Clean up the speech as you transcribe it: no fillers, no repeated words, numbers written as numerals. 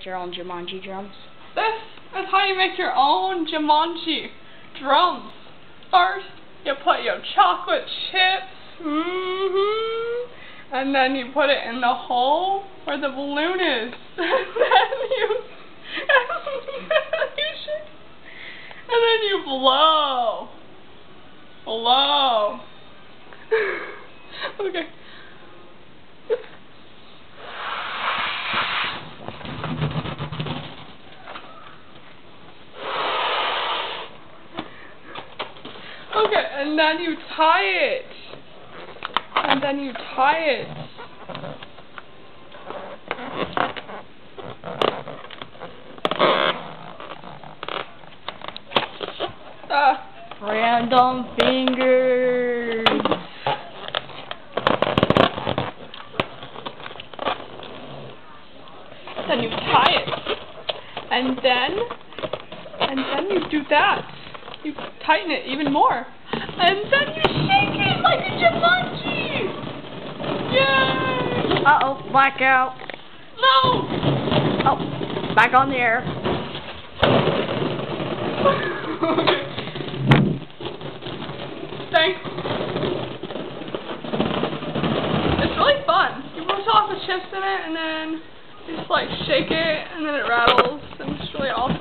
Your own Jumanji drums. This is how you make your own Jumanji drums. First, you put your chocolate chips, and then you put it in the hole where the balloon is. And then you blow. Blow. Okay. Okay, and then you tie it. And then you tie it. Random fingers. Then you tie it. And then you do that. You tighten it even more. And then you shake it like a Jumanji! Yay! Uh-oh, blackout. No! Oh, back on the air. Okay. Thanks. It's really fun. You put all the chips in it and then you just like shake it and then it rattles and it's really awesome.